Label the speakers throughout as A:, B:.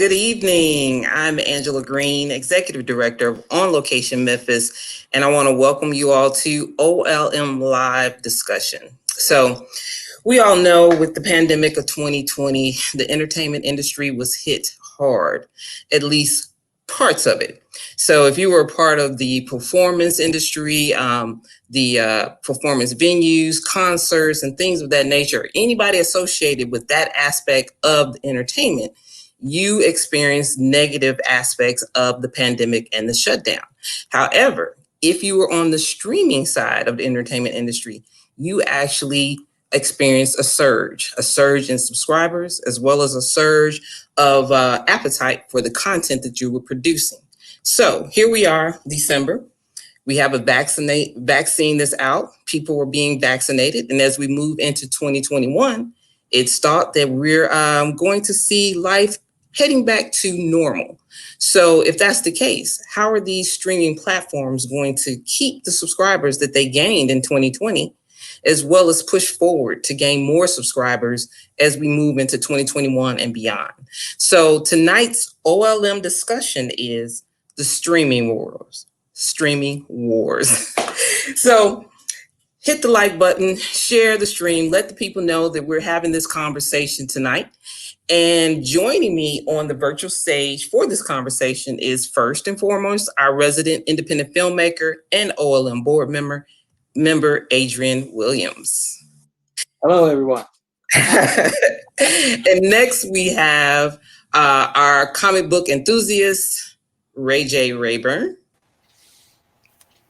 A: Good evening. I'm Angela Green, Executive Director of On Location Memphis, and I want to welcome you all to OLM Live discussion. So, we all know with the pandemic of 2020, the entertainment industry was hit hard, at least parts of it. So if you were a part of the performance industry, the performance venues, concerts, and things of that nature, anybody associated with that aspect of the entertainment, you experienced negative aspects of the pandemic and the shutdown. However, if you were on the streaming side of the entertainment industry, you actually experienced a surge in subscribers, as well as a surge of appetite for the content that you were producing. So here we are, December. We have a vaccine that's out. People were being vaccinated. And as we move into 2021, it's thought that we're going to see life heading back to normal. So if that's the case, how are these streaming platforms going to keep the subscribers that they gained in 2020, as well as push forward to gain more subscribers as we move into 2021 and beyond? So tonight's OLM discussion is the streaming wars. So hit the like button, share the stream, let the people know that we're having this conversation tonight. And joining me on the virtual stage for this conversation is first and foremost our resident independent filmmaker and OLM board member Adriane Williams.
B: Hello, everyone.
A: And next we have our comic book enthusiast, Rayburn.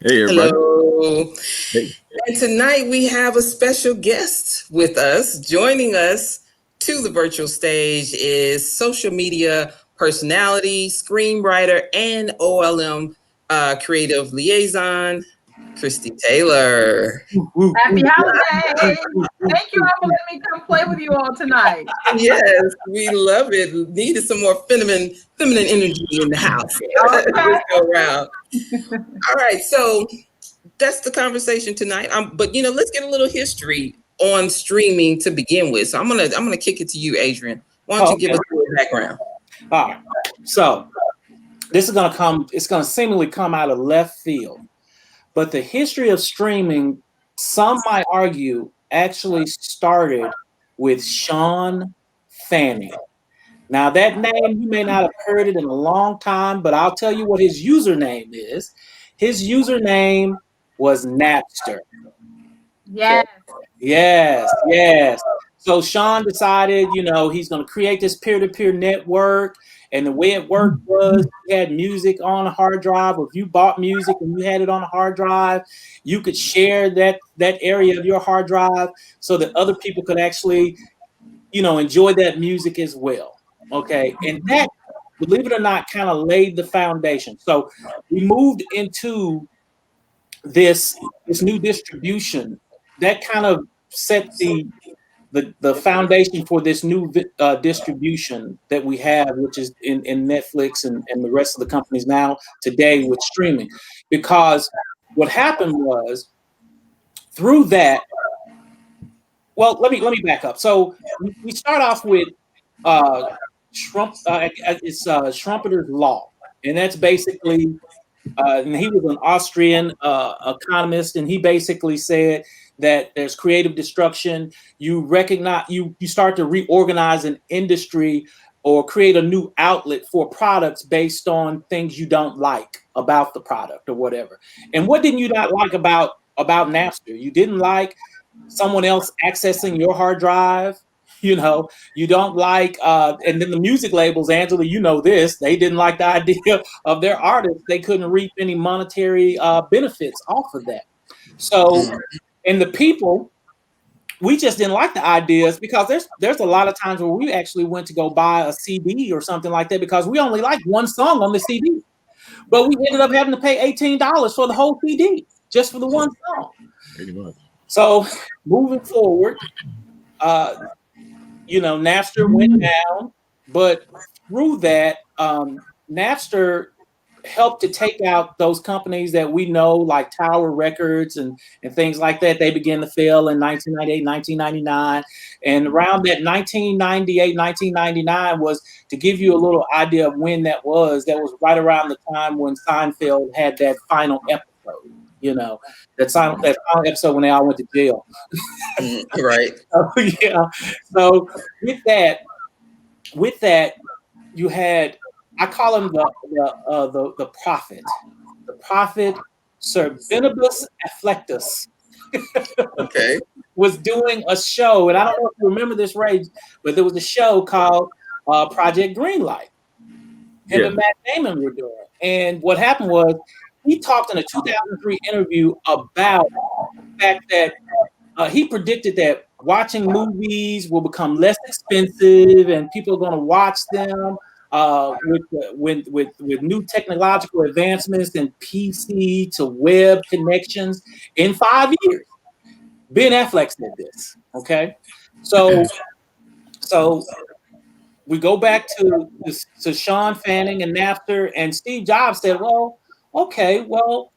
C: Hey, everybody.
A: Hello.
C: Hey.
A: And tonight we have a special guest with us. Joining us to the virtual stage is social media personality, screenwriter, and OLM creative liaison, Christie Taylor.
D: Happy holidays. Thank you all for letting me come play with you all tonight.
A: Yes, we love it. Needed some more feminine energy in the house.
D: Okay.
A: Let's go around. All right, so that's the conversation tonight. But let's get a little history on streaming to begin with. So I'm gonna kick it to you, Adriane. Why don't you give us a little background?
B: All right. So this is it's gonna seemingly come out of left field. But the history of streaming, some might argue, actually started with Sean Fanning. Now, that name, you may not have heard it in a long time, but I'll tell you what his username is. His username was Napster. Yes. So Sean decided, he's going to create this peer-to-peer network. And the way it worked was you had music on a hard drive, or if you bought music and you had it on a hard drive, you could share that area of your hard drive so that other people could actually, enjoy that music as well. Okay. And that, believe it or not, kind of laid the foundation. So we moved into this new distribution that kind of set the foundation for this new distribution that we have, which is in Netflix and the rest of the companies now today with streaming. Because what happened was through that, well, let me back up. So we start off with Schumpeter's law, and that's basically, and he was an Austrian economist, and he basically said that there's creative destruction. You recognize, you start to reorganize an industry or create a new outlet for products based on things you don't like about the product or whatever. And what didn't you not like about Napster? You didn't like someone else accessing your hard drive. You don't like, and then the music labels, Angela, this, they didn't like the idea of their artists. They couldn't reap any monetary benefits off of that. So, and the people, we just didn't like the ideas because there's a lot of times where we actually went to go buy a CD or something like that because we only liked one song on the CD. But we ended up having to pay $18 for the whole CD just for the one song.
C: Pretty much.
B: So moving forward, Napster went down, but through that, Napster helped to take out those companies that we know, like Tower Records and things like that. They began to fail in 1998, 1999. And around that 1998, 1999 was, to give you a little idea of when that was right around the time when Seinfeld had that final episode, that final episode when they all went to jail.
A: Right.
B: So, yeah. So with that, you had, I call him the prophet. The prophet, Sir Benibus Afflectus.
A: Okay.
B: Was doing a show, and I don't know if you remember this, Ray, but there was a show called Project Greenlight. Him and Matt Damon were doing. And what happened was, he talked in a 2003 interview about the fact that he predicted that watching movies will become less expensive and people are going to watch them with new technological advancements and PC to web connections in 5 years. Ben Affleck said this. Okay, so we go back to Sean Fanning and Napster, and Steve Jobs said, well, okay, well,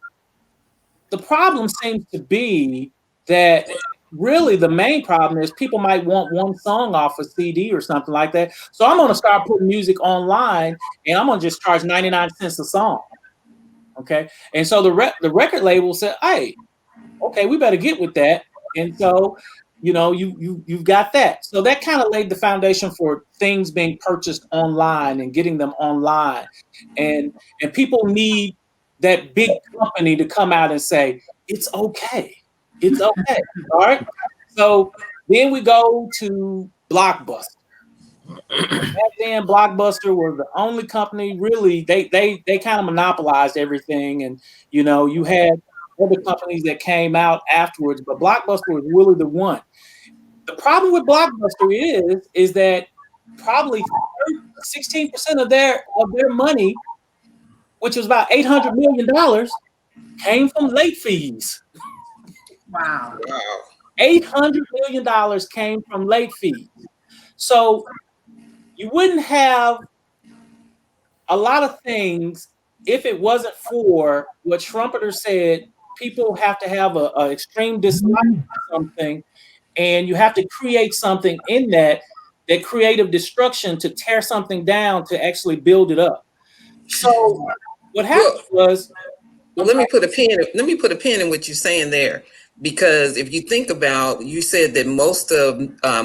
B: the problem seems to be that really the main problem is people might want one song off a CD or something like that. So I'm going to start putting music online, and I'm going to just charge 99 cents a song. Okay. And so the record label said, hey, okay, we better get with that. And so, you've got that. So that kind of laid the foundation for things being purchased online and getting them online. And people need that big company to come out and say, it's okay. It's okay. All right. So then we go to Blockbuster. Back then, Blockbuster was the only company really, they kind of monopolized everything. And, you had other companies that came out afterwards, but Blockbuster was really the one. The problem with Blockbuster is that probably 16% of their money, which was about $800 million, came from late fees.
D: Wow.
B: $800 million came from late fees. So you wouldn't have a lot of things if it wasn't for what Trumpeter said. People have to have an extreme dislike for something, and you have to create something in that creative destruction to tear something down to actually build it up. So what happened was,
A: let me put a pin in what you're saying there, because if you think about, you said that most of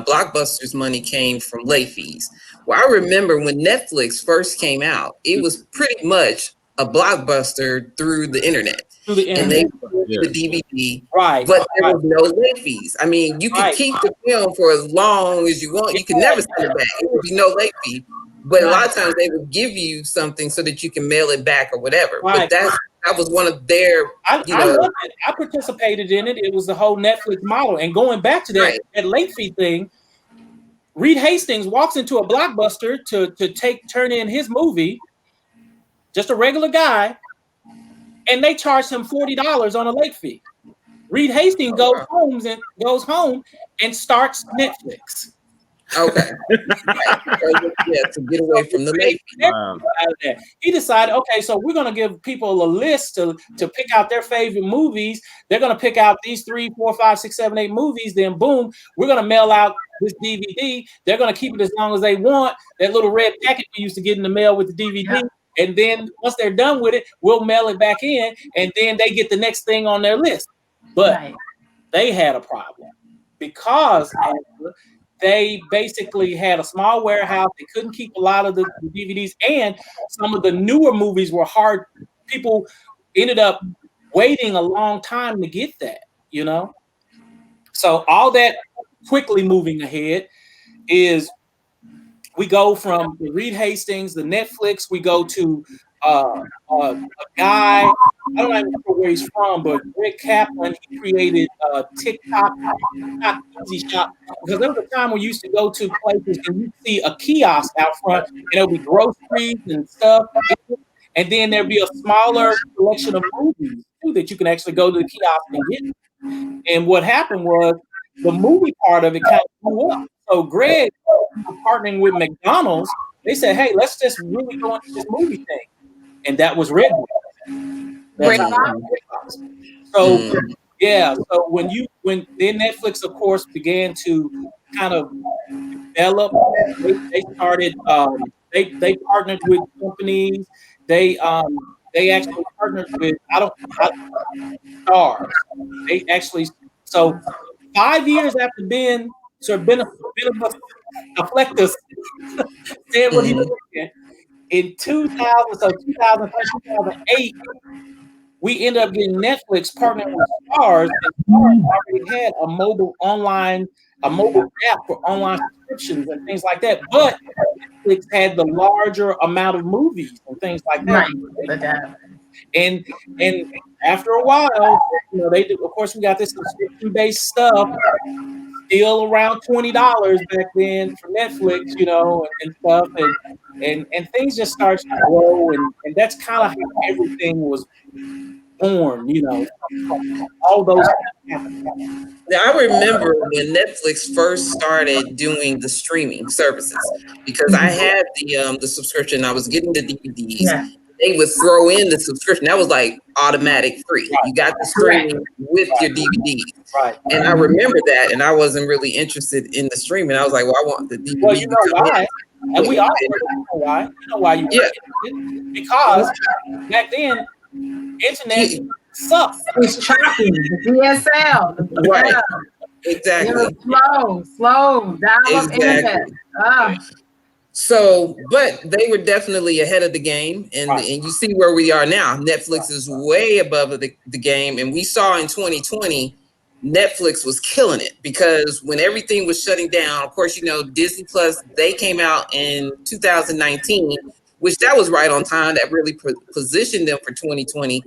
A: Blockbuster's money came from late fees. Well, I remember when Netflix first came out, it was pretty much a Blockbuster through the internet. And they the DVD,
B: right?
A: But there was no late fees. I mean, you could keep the film for as long as you want. You could never send it back. It would be no late fee. But a lot of times they would give you something so that you can mail it back or whatever. But that was one of their. I
B: loved it. I participated in it. It was the whole Netflix model. And going back to that late fee thing, Reed Hastings walks into a Blockbuster to turn in his movie, just a regular guy, and they charged him $40 on a late fee. Reed Hastings goes home and starts Netflix.
A: Okay. To get away from the late fee.
C: Wow.
B: He decided, okay, so we're going to give people a list to pick out their favorite movies. They're going to pick out these 3, 4, 5, 6, 7, 8 movies. Then boom, we're going to mail out this DVD. They're going to keep it as long as they want. That little red packet we used to get in the mail with the DVD. Yeah. And then once they're done with it, we'll mail it back in, and then they get the next thing on their list. But they had a problem because they basically had a small warehouse. They couldn't keep a lot of the DVDs, and some of the newer movies were hard. People ended up waiting a long time to get that, So all that quickly moving ahead is we go from the Reed Hastings, the Netflix, we go to a guy, I don't know where he's from, but Rick Kaplan, he created TikTok Easy Shop, because there was a time we used to go to places and you'd see a kiosk out front, and there'll be groceries and stuff, and then there'd be a smaller collection of movies too that you can actually go to the kiosk and get. And what happened was the movie part of it kind of blew up. So Greg, partnering with McDonald's, they said, hey, let's just really go into this movie thing. and that was Rayburn.
D: Great.
B: So yeah, so when then Netflix, of course, began to kind of develop, they started they partnered with companies. They actually partnered with stars. They actually, so 5 years after Ben Sir Beneflectus said what he said in 2000, so 2008, we ended up getting Netflix partnering with Stars, and Stars already had a mobile app for online subscriptions and things like that. But Netflix had the larger amount of movies and things like that.
D: Right.
B: And after a while, they do. Of course, we got this subscription-based stuff, still around $20 back then for Netflix, and stuff, and things just started to grow, and that's kind of how everything was born, all those happened.
A: Now, I remember when Netflix first started doing the streaming services, because I had the subscription. I was getting the DVDs.
D: Yeah.
A: They would throw in the subscription. That was like automatic free. You got the streaming with your DVDs.
B: Right.
A: And I remember that, and I wasn't really interested in the streaming. I was like, well, I want the DVD.
B: Well, you know why? And we all know why. You know why you want it. Because back then, internet sucked.
D: It's choppy. The DSL.
A: Right.
D: Yeah.
A: Exactly.
D: It was slow, dial-up internet.
A: So, but they were definitely ahead of the game, and you see where we are now. Netflix is way above the game, and we saw in 2020, Netflix was killing it, because when everything was shutting down, of course, Disney Plus, they came out in 2019, which that was right on time. That really positioned them for 2020,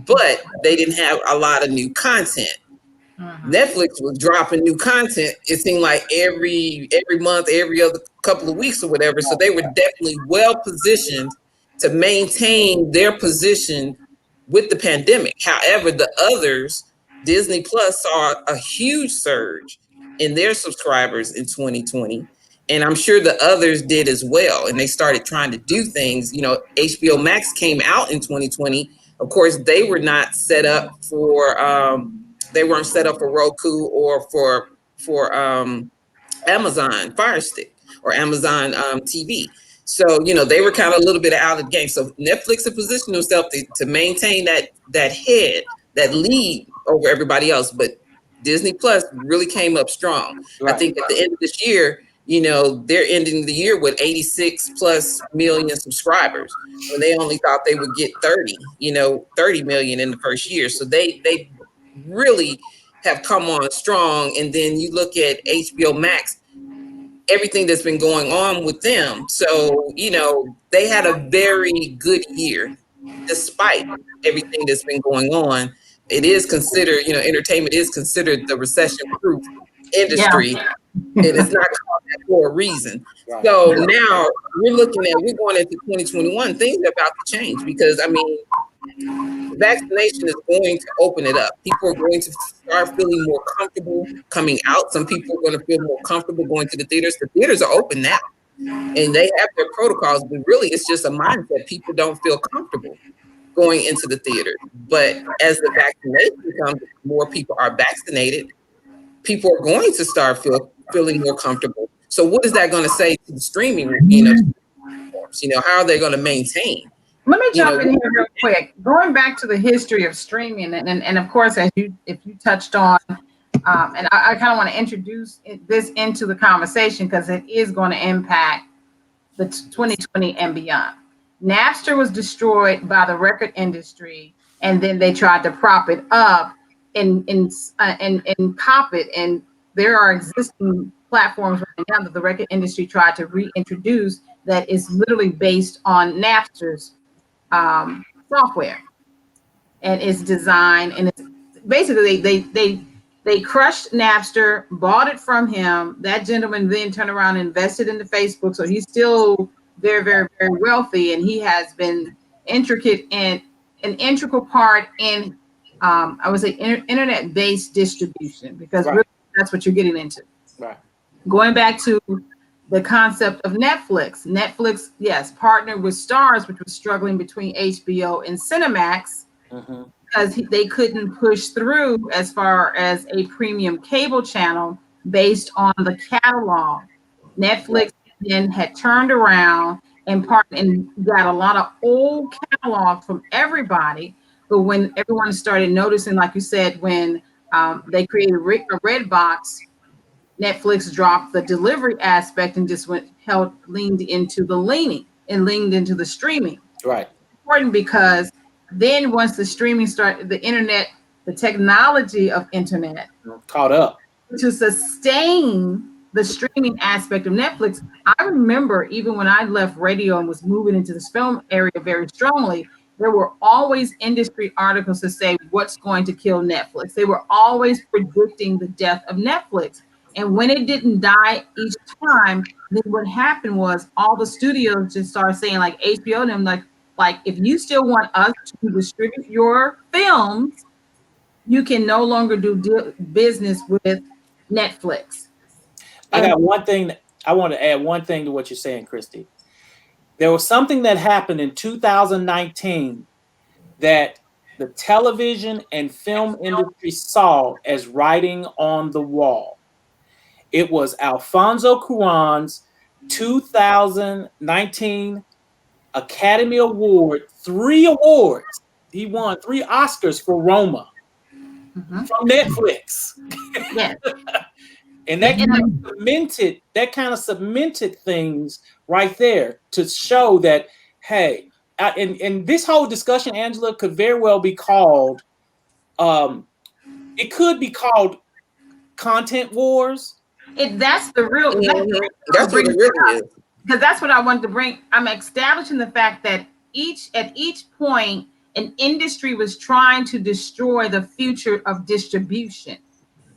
A: but they didn't have a lot of new content. Netflix was dropping new content, it seemed like every month, every other couple of weeks or whatever. So they were definitely well positioned to maintain their position with the pandemic. However, the others, Disney Plus, saw a huge surge in their subscribers in 2020. And I'm sure the others did as well. And they started trying to do things. HBO Max came out in 2020. Of course, they were not set up for they weren't set up for Roku or for Amazon Fire Stick or Amazon TV. So, they were kind of a little bit out of the game. So Netflix had positioned themselves to maintain that lead over everybody else. But Disney Plus really came up strong. Right. I think at the end of this year, they're ending the year with 86 plus million subscribers when they only thought they would get 30 million in the first year. So they really have come on strong. And then you look at HBO Max, everything that's been going on with them. So, they had a very good year despite everything that's been going on. It is considered, entertainment is considered the recession-proof industry. Yeah. And it's not called that for a reason. Right. So now we're going into 2021, things are about to change, because vaccination is going to open it up. People are going to start feeling more comfortable coming out. Some people are going to feel more comfortable going to the theaters. The theaters are open now, and they have their protocols, but really it's just a mindset. People don't feel comfortable going into the theater. But as the vaccination comes, more people are vaccinated, people are going to start feeling more comfortable. So what is that going to say to the streaming, platforms? How are they going to maintain?
D: Let me jump in here real quick. Going back to the history of streaming, and of course, if you touched on, and I kind of want to introduce this into the conversation because it is going to impact the 2020 and beyond. Napster was destroyed by the record industry, and then they tried to prop it up and pop it. And there are existing platforms right now that the record industry tried to reintroduce that is literally based on Napster's software, and it's designed, and it's basically they crushed Napster, bought it from him. That gentleman then turned around and invested into Facebook, so he's still very, very, very wealthy, and he has been intricate and an integral part in I would say internet-based distribution, because really that's what you're getting into.
B: Right.
D: Going back to the concept of Netflix. Netflix, yes, partnered with Stars, which was struggling between HBO and Cinemax because they couldn't push through as far as a premium cable channel based on the catalog. Netflix then had turned around and got a lot of old catalog from everybody. But when everyone started noticing, like you said, when they created a red box, Netflix dropped the delivery aspect and just leaned into the streaming.
B: Right.
D: Important because then once the streaming started, the internet, the technology of internet
B: caught up
D: to sustain the streaming aspect of Netflix. I remember even when I left radio and was moving into this film area very strongly, there were always industry articles to say what's going to kill Netflix. They were always predicting the death of Netflix. And when it didn't die each time, then what happened was all the studios just started saying, like HBO and them, like if you still want us to distribute your films, you can no longer do business with Netflix.
B: I got one thing. I want to add one thing to what you're saying, Christie. There was something that happened in 2019 that the television and film industry saw as writing on the wall. It was Alfonso Cuarón's 2019 Academy Award, 3 awards. He won 3 Oscars for Roma from Netflix.
D: Yes.
B: And that kind of cemented things right there to show that, hey, and this whole discussion, Angela, could very well be called, it could be called content wars.
D: That's the real.
A: That's what it really is.
D: Because that's what I wanted to bring. I'm establishing the fact that at each point, an industry was trying to destroy the future of distribution.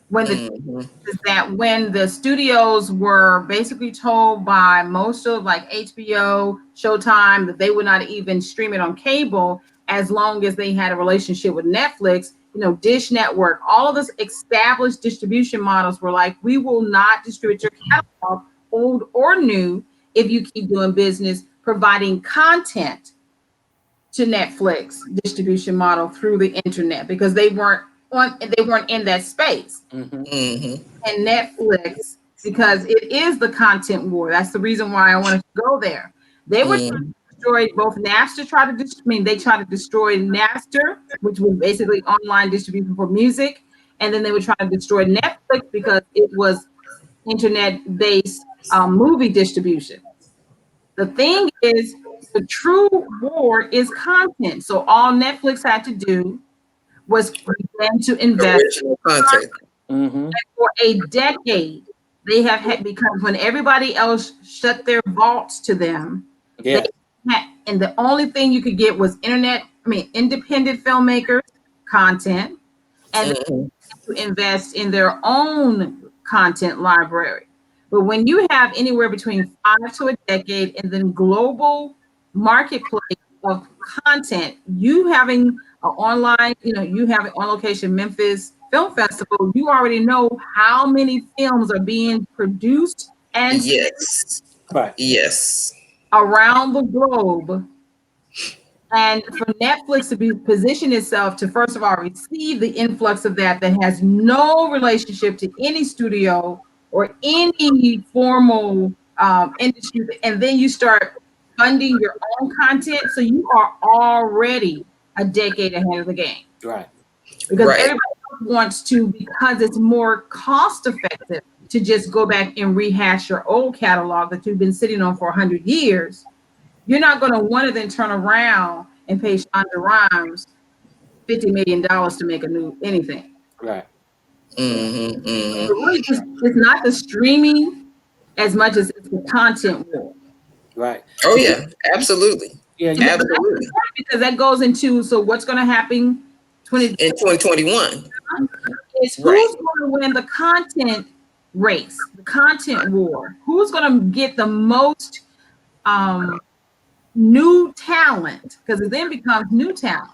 D: When the studios were basically told by most of like HBO, Showtime, that they would not even stream it on cable as long as they had a relationship with Netflix, Dish Network, all of those established distribution models were like, we will not distribute your catalog, old or new, if you keep doing business providing content to Netflix distribution model through the internet, because they weren't in that space. And Netflix, because it is the content war. That's the reason why I wanted to go there. They were trying to destroy both Napster. They tried to destroy Napster, which was basically online distribution for music, and then they would try to destroy Netflix because it was internet-based movie distribution. The thing is, the true war is content. So all Netflix had to do was begin to invest
A: original content.
D: And for a decade. They have had, because when everybody else shut their vaults to them, and the only thing you could get was independent filmmakers content, and to invest in their own content library. But when you have anywhere between 5 to a decade and then global marketplace of content, you having an online, you have an On Location Memphis Film Festival, you already know how many films are being produced and around the globe. And for Netflix to position itself to, first of all, receive the influx of that has no relationship to any studio or any formal industry, and then you start funding your own content, so you are already a decade ahead of the game.
B: Right.
D: Because everybody wants to, because it's more cost effective to just go back and rehash your old catalog that you've been sitting on for 100 years. You're not going to want to then turn around and pay Shonda Rhimes $50 million to make a new anything.
B: Right.
D: It's not the streaming as much as it's the content war.
B: Right.
A: Oh yeah, absolutely.
B: Yeah,
A: absolutely.
D: Because that goes into, so what's going to happen
A: in 2021?
D: Is who's going to win the content race, the content war? Who's going to get the most new talent? Because it then becomes new talent.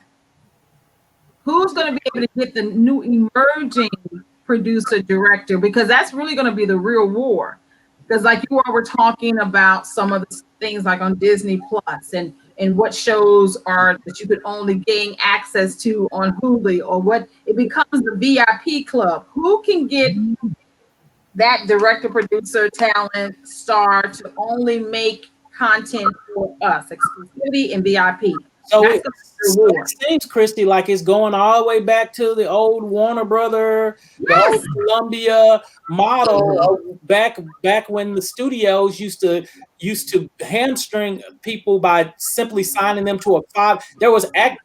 D: Who's going to be able to get the new emerging producer, director? Because that's really going to be the real war. Because like you all were talking about some of the things like on Disney Plus and what shows are that you could only gain access to on Hulu, or what it becomes the VIP club. Who can get that director, producer, talent, star to only make content for us, exclusivity and VIP?
B: So
D: That's the reward.
B: it seems, Christie, like it's going all the way back to the old Warner Brother, the old Columbia model of back when the studios used to hamstring people by simply signing them to a 5. There was the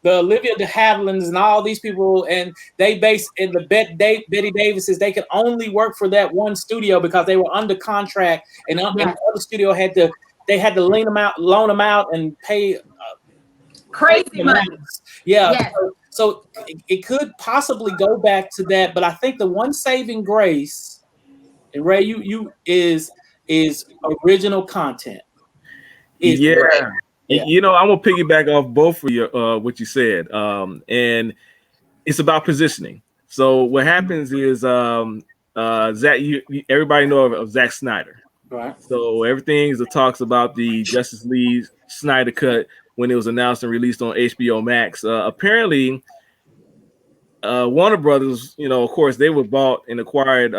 B: Olivia de Havillands and all these people, and they and the Betty Davises, they could only work for that one studio because they were under contract, and the other studio had to loan them out and pay
D: crazy money.
B: Yeah.
D: Yes.
B: So it could possibly go back to that, but I think the one saving grace, and Ray, you is original content.
C: Yeah.
B: Right. Yeah.
C: You know, I'm gonna piggyback off both of your what you said. And it's about positioning. So what happens is Zack, everybody know of Zack Snyder.
B: Right.
C: So everything talks about the Justice League Snyder cut when it was announced and released on HBO Max. Apparently, Warner Brothers, you know, of course, they were bought and acquired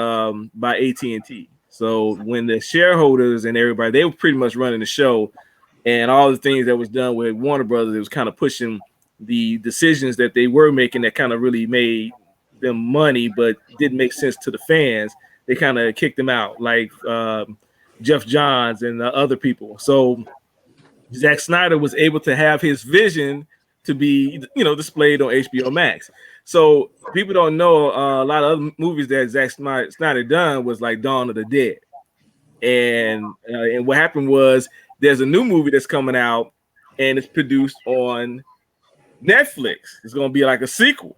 C: by AT&T. So when the shareholders and everybody, they were pretty much running the show, and all the things that was done with Warner Brothers, it was kind of pushing the decisions that they were making that kind of really made them money, but didn't make sense to the fans. They kind of kicked them out, like Jeff Johns and other people. So Zack Snyder was able to have his vision to be, you know, displayed on HBO Max. So people don't know a lot of other movies that Zack Snyder done was like Dawn of the Dead. And what happened was there's a new movie that's coming out and it's produced on Netflix. It's going to be like a sequel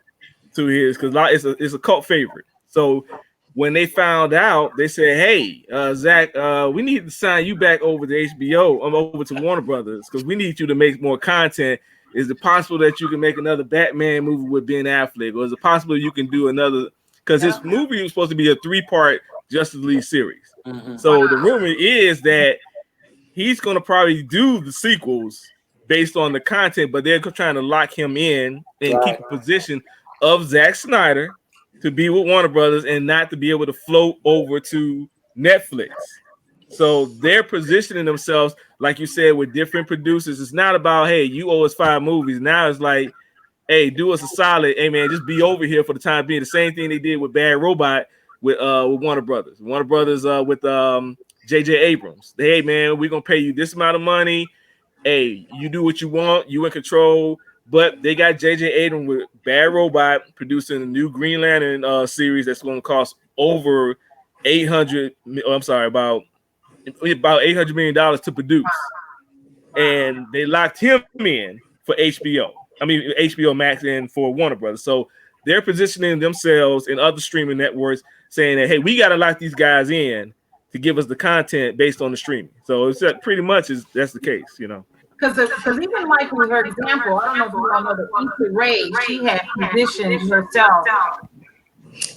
C: to his, because it's a cult favorite. So when they found out, they said, "Hey, Zach, we need to sign you back over to HBO, over to Warner Brothers, because we need you to make more content. Is it possible that you can make another Batman movie with Ben Affleck, or is it possible you can do another?" Because his movie was supposed to be a 3-part Justice League series. Mm-hmm. So the rumor is that he's going to probably do the sequels based on the content, but they're trying to lock him in and keep the position of Zack Snyder to be with Warner Brothers and not to be able to float over to Netflix. So they're positioning themselves, like you said, with different producers. It's not about, hey, you owe us 5 movies. Now it's like, hey, do us a solid. Hey, man, just be over here for the time being. The same thing they did with Bad Robot with Warner Brothers. Warner Brothers with J.J. Abrams. Hey, man, we're going to pay you this amount of money. Hey, you do what you want. You in control. But they got J.J. Abrams with Bad Robot producing a new Green Lantern series that's going to cost over about $800 million to produce. And they locked him in for HBO Max and for Warner Brothers. So they're positioning themselves in other streaming networks saying that, hey, we got to lock these guys in to give us the content based on the streaming. So it's pretty much that's the case, you know.
D: Because even like with her example, I don't know if you all know that Issa Rae, she had positioned herself.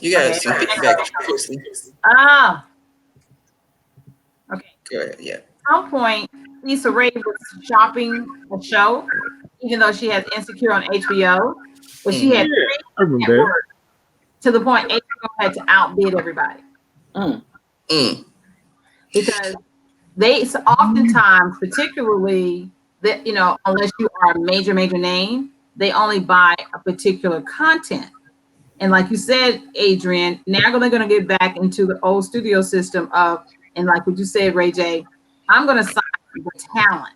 A: You got some feedback, Christie.
D: Okay.
A: Good, yeah.
D: At some point, Issa Rae was shopping a show, even though she has Insecure on HBO, but she had to the point HBO had to outbid everybody. Because they oftentimes, particularly that, you know, unless you are a major name, they only buy a particular content. And like you said, Adrienne, now they're going to get back into the old studio system of, and like what you said, Ray J, I'm going to sign the talent.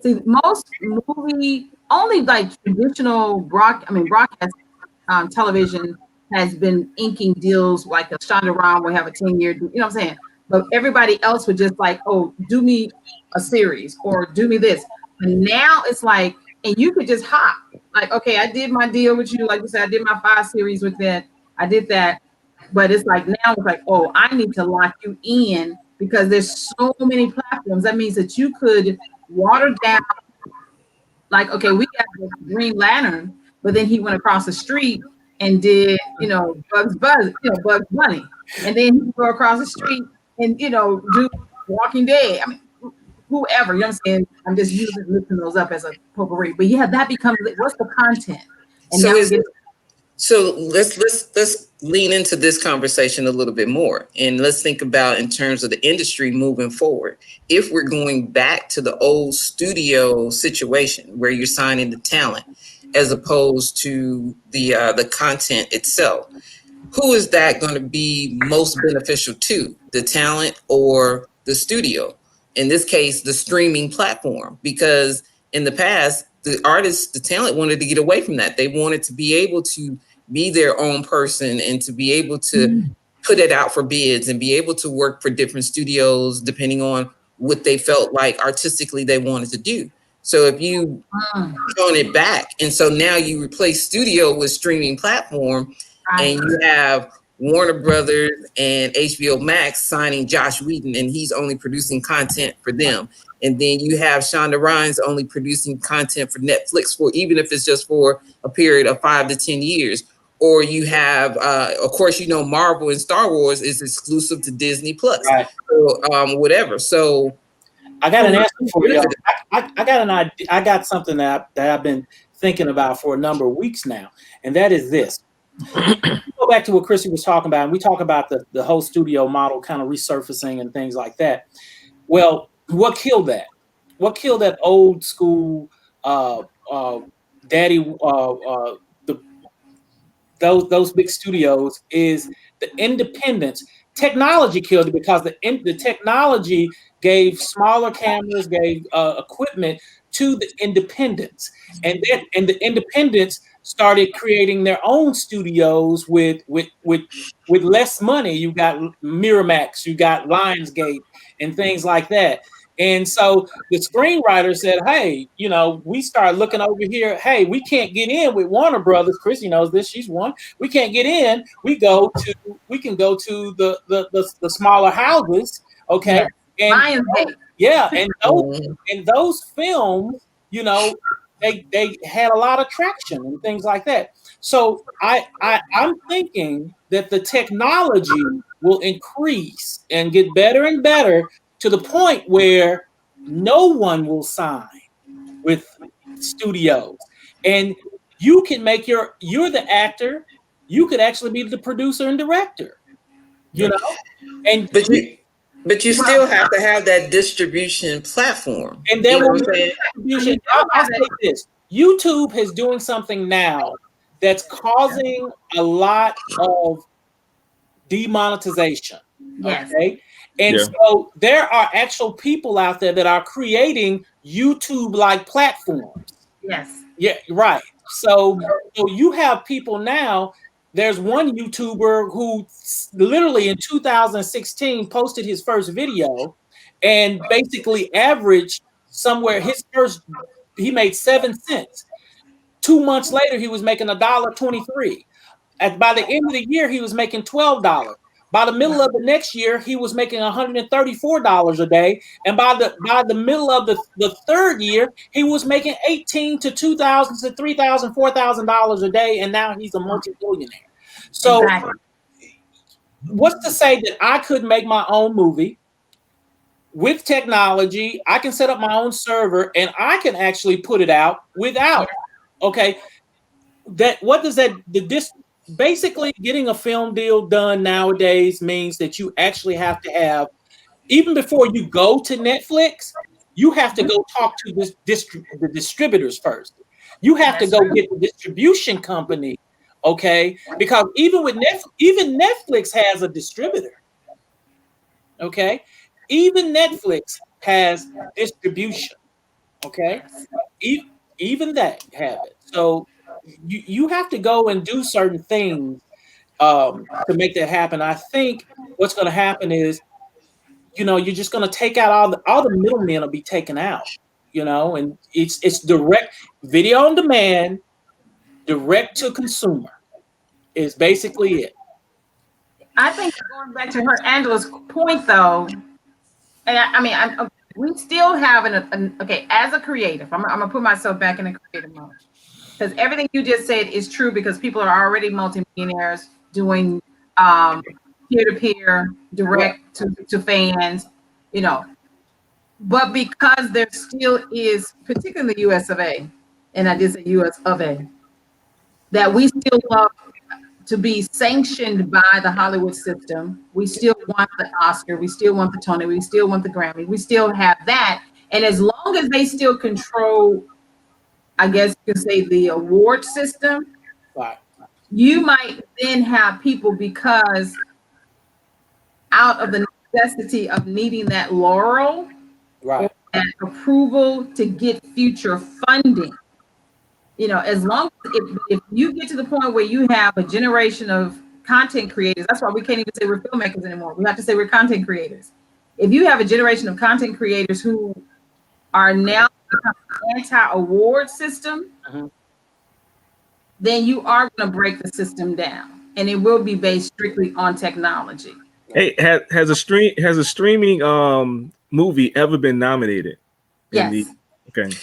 D: See, most movie, only like traditional broadcast television has been inking deals like a Shonda Rhimes will have a 10-year, you know what I'm saying? But everybody else would just like, oh, do me a series or do me this. And now it's like, and you could just hop. Like, okay, I did my deal with you. Like you said, I did my 5 series with that. I did that. But it's like, now it's like, oh, I need to lock you in because there's so many platforms. That means that you could water down. Like, okay, we got the Green Lantern, but then he went across the street and did, you know, Bugs Bunny. And then he go across the street and do Walking Dead. I mean, whoever, you know what I'm saying? I'm just lifting those up as a potpourri. But yeah, that becomes, what's the content? And
A: So
D: now
A: is so let's lean into this conversation a little bit more, and let's think about in terms of the industry moving forward. If we're going back to the old studio situation where you're signing the talent as opposed to the content itself, who is that going to be most beneficial to, the talent or the studio? In this case, the streaming platform, because in the past, the artists, the talent wanted to get away from that. They wanted to be able to be their own person and to be able to put it out for bids and be able to work for different studios depending on what they felt like artistically they wanted to do. So if you throwing it back, and so now you replace studio with streaming platform, and you have Warner Brothers and HBO Max signing Josh Whedon, and he's only producing content for them. And then you have Shonda Rhimes only producing content for Netflix, for even if it's just for a period of 5 to 10 years. Or you have, of course, Marvel and Star Wars is exclusive to Disney Plus,
B: Right.
A: So, whatever. So
B: I got an answer for you. I got an idea. I got something that I've been thinking about for a number of weeks now, and that is this. Go back to what Christie was talking about, and we talk about the whole studio model kind of resurfacing and things like that. Well, what killed that? What killed that old school daddy those big studios is the independence. Technology killed it because the technology gave smaller cameras, gave equipment to the independents, and the independents started creating their own studios with less money. You got Miramax, you got Lionsgate, and things like that. And so the screenwriter said, hey, we start looking over here. Hey, we can't get in with Warner Brothers. Chrissy knows this. She's one. We can't get in. We can go to the smaller houses. Okay.
D: Yes.
B: And and those films, they had a lot of traction and things like that. So I'm thinking that the technology will increase and get better and better to the point where no one will sign with studios, and you can make you're the actor. You could actually be the producer and director, and
A: but you still have to have that distribution platform.
B: And there will be distribution. I'll say this: YouTube is doing something now that's causing a lot of demonetization.
D: Yes.
B: Okay. And so there are actual people out there that are creating YouTube-like platforms.
D: Yes.
B: Yeah, right. So you have people now. There's one YouTuber who literally in 2016 posted his first video and basically averaged somewhere he made 7 cents. 2 months later, he was making $1.23. By the end of the year, he was making $12. By the middle of the next year, he was making $134 a day, and by the middle of the third year, he was making $18,000 to $2,000 to $3,000, $4,000 a day, and now he's a multi-billionaire. So, what's to say that I could make my own movie with technology? I can set up my own server, and I can actually put it out without. Okay, what does that basically getting a film deal done nowadays means that you actually have to have, even before you go to Netflix, you have to go talk to the distributors first. You have to go get the distribution company, okay? Because even Netflix has a distributor, okay? Even Netflix has distribution, okay? Even that have it. So you have to go and do certain things to make that happen. I think what's going to happen is, you're just going to take out all the middlemen will be taken out, and it's direct video on demand, direct to consumer is basically it.
D: I think going back to Angela's point though, and we still have as a creative, I'm gonna put myself back in a creative mode. Because everything you just said is true, because people are already multimillionaires doing peer-to-peer, direct to fans, you know. But because there still is, particularly in the US of A, and I did say US of A, that we still love to be sanctioned by the Hollywood system. We still want the Oscar, we still want the Tony, we still want the Grammy, we still have that. And as long as they still control, I guess you could say, the award system,
B: Right.
D: you might then have people, because out of the necessity of needing that laurel,
B: Right.
D: or that approval to get future funding. You know, as long as if you get to the point where you have a generation of content creators, that's why we can't even say we're filmmakers anymore. We have to say we're content creators. If you have a generation of content creators who are now anti-award system, then you are going to break the system down, and it will be based strictly on technology.
C: Hey, has a streaming movie ever been nominated?
D: Yes.
C: Okay.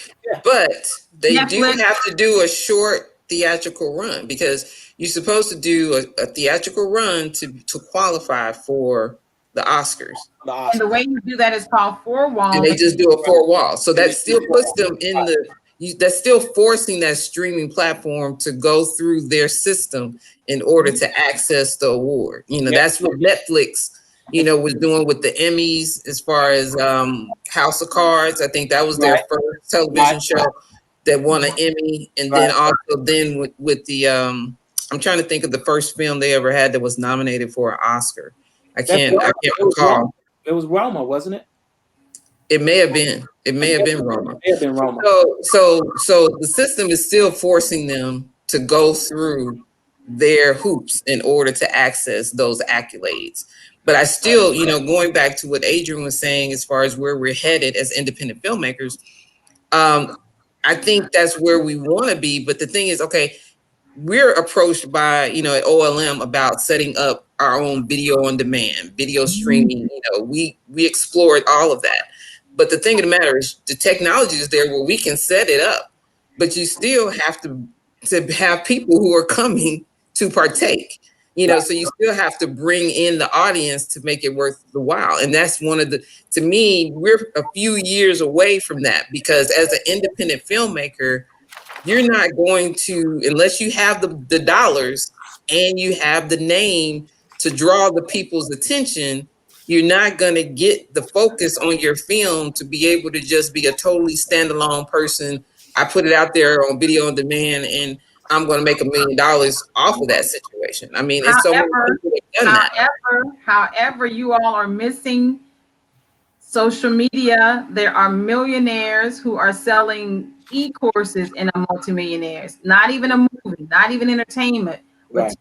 A: But they do
D: Netflix.
A: have to do a short theatrical run, because you're supposed to do a theatrical run to qualify for the Oscars.
D: And the way you do that is called four walls.
A: And they just do a four wall. So that still puts them in that's still forcing that streaming platform to go through their system in order to access the award. You know, that's what Netflix, you know, was doing with the Emmys, as far as House of Cards. I think that was their first television show that won an Emmy. And then also then with the I'm trying to think of the first film they ever had that was nominated for an Oscar. I can't recall.
B: It was Roma, wasn't it?
A: It may have been. It may have been Roma.
B: It may have been Roma.
A: So the system is still forcing them to go through their hoops in order to access those accolades. But I still, you know, going back to what Adriane was saying, as far as where we're headed as independent filmmakers, I think that's where we want to be. But the thing is, okay, we're approached by, you know, at OLM about setting up our own video on demand, video streaming. You know, we explored all of that. But the thing of the matter is, the technology is there where we can set it up, but you still have to have people who are coming to partake. You know, so you still have to bring in the audience to make it worth the while. And that's one of the, to me, we're a few years away from that, because as an independent filmmaker, you're not going to, unless you have the dollars and you have the name to draw the people's attention, you're not going to get the focus on your film to be able to just be a totally standalone person. I put it out there on video on demand and I'm going to make $1 million off of that situation. I mean, it's so many people that done that.
D: However, you all are missing social media. There are millionaires who are selling e-courses in a multimillionaires, not even a movie, not even entertainment, but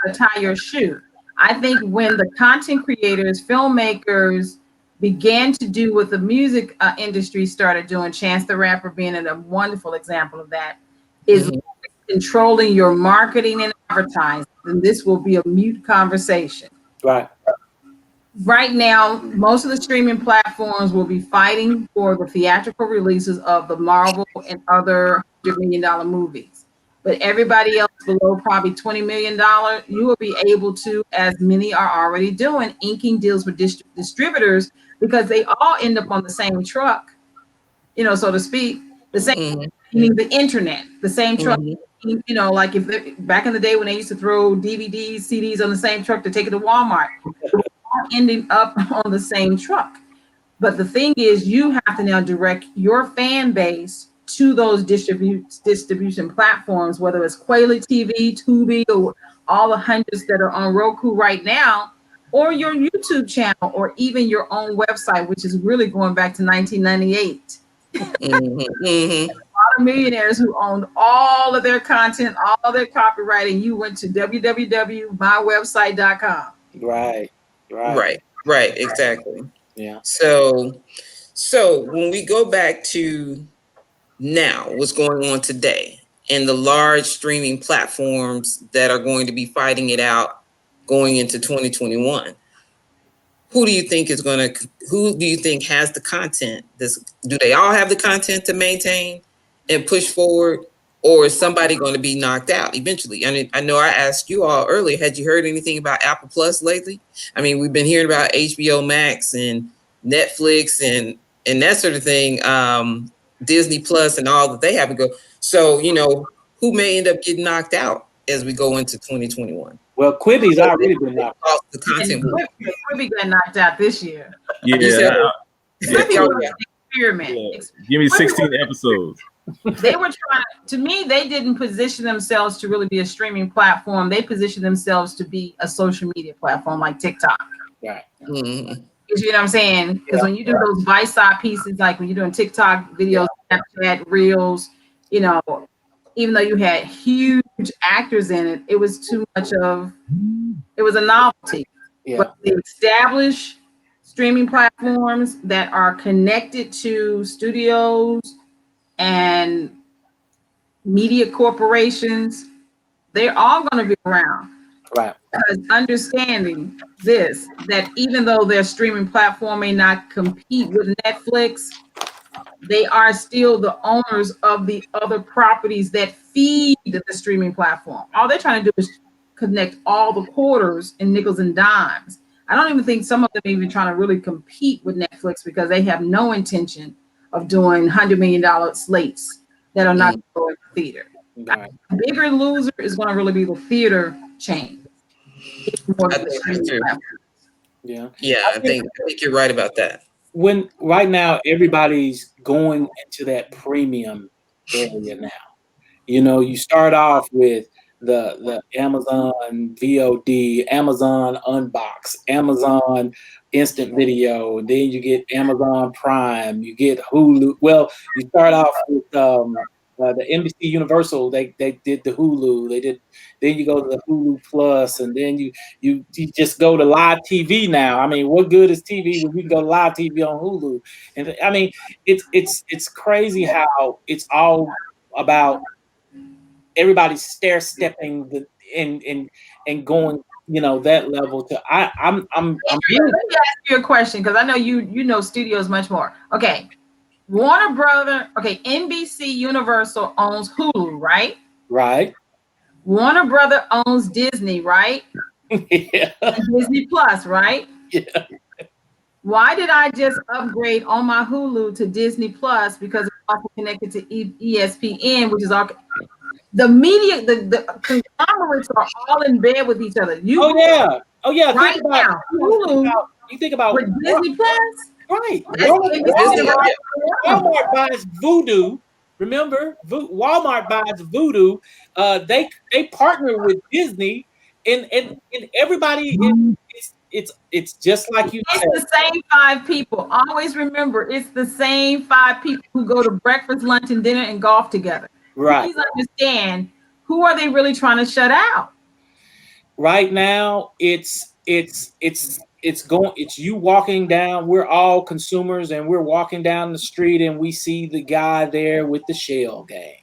D: to tie your shoe. I think when the content creators, filmmakers began to do what the music industry started doing, Chance the Rapper being a wonderful example of that, is controlling your marketing and advertising. And this will be a mute conversation. Right now, most of the streaming platforms will be fighting for the theatrical releases of the Marvel and other $100 million movies. But everybody else below probably $20 million, you will be able to, as many are already doing, inking deals with distributors, because they all end up on the same truck, you know, so to speak, the same, meaning the internet, the same truck. You know, like if back in the day when they used to throw DVDs, CDs on the same truck to take it to Walmart, ending up on the same truck. But the thing is, you have to now direct your fan base to those distribution platforms, whether it's Quail TV, Tubi, or all the hundreds that are on Roku right now, or your YouTube channel, or even your own website, which is really going back to 1998. A lot of millionaires who owned all of their content, all their copyright, and you went to www.mywebsite.com.
A: Right, exactly.
B: Yeah.
A: So when we go back to now, what's going on today, and the large streaming platforms that are going to be fighting it out going into 2021, who do you think has the content? Do they all have the content to maintain and push forward? or is somebody going to be knocked out eventually? I mean, I know I asked you all earlier, had you heard anything about Apple Plus lately? I mean, we've been hearing about HBO Max and Netflix and that sort of thing, Disney Plus and all that they have to go. So, who may end up getting knocked out as we go into 2021?
B: Well, Quibi's already been knocked out.
A: The content.
D: Quibi got knocked out this year.
C: Yeah.
D: Quibi was an experiment.
C: Yeah. Give me 16 episodes.
D: They were trying to me, they didn't position themselves to really be a streaming platform. They positioned themselves to be a social media platform like TikTok.
B: Right.
A: Mm-hmm.
D: You know what I'm saying? Because when you do those bite-sized pieces, like when you're doing TikTok videos, Snapchat, Reels, even though you had huge actors in it, it was it was a novelty.
B: Yeah.
D: But the established streaming platforms that are connected to studios and media corporations, they're all going to be around.
B: Right.
D: Because understanding this, that even though their streaming platform may not compete with Netflix, they are still the owners of the other properties that feed the streaming platform. All they're trying to do is connect all the quarters and nickels and dimes. I don't even think some of them are even trying to really compete with Netflix because they have no intention of doing $100 million slates that are not going to the theater.
B: Right.
D: The bigger loser is going to really be the theater chain.
B: Yeah.
A: I think you're right about that.
B: When right now everybody's going into that premium area now. You start off with the Amazon VOD, Amazon Unbox, Amazon Instant Video, and then you get Amazon Prime, you get Hulu. Well, you start off with the NBC Universal. They did the Hulu. Then you go to the Hulu Plus, and then you just go to live TV now. I mean, what good is TV when you can go to live TV on Hulu? And I mean, it's crazy how it's all about everybody's stair stepping and going, that level to I'm
D: Let me ask you a question because I know you know studios much more. Okay. Warner Brother, NBC Universal owns Hulu, right?
B: Right.
D: Warner Brother owns Disney, right?
B: Yeah.
D: And Disney Plus, right?
B: Yeah.
D: Why did I just upgrade on my Hulu to Disney Plus? Because it's also connected to ESPN, which is the media, the conglomerates are all in bed with each other.
B: Oh yeah.
D: Right now, Hulu.
B: You think about
D: with Disney Plus.
B: Right.
A: Walmart
B: buys Voodoo. Remember, Walmart buys Voodoo. They partner with Disney, and everybody. It's just like you said.
D: It's the same 5 people. Always remember, it's the same 5 people who go to breakfast, lunch, and dinner and golf together.
B: Right.
D: Please understand, who are they really trying to shut out?
B: Right now, it's you walking down. We're all consumers, and we're walking down the street, and we see the guy there with the shell game,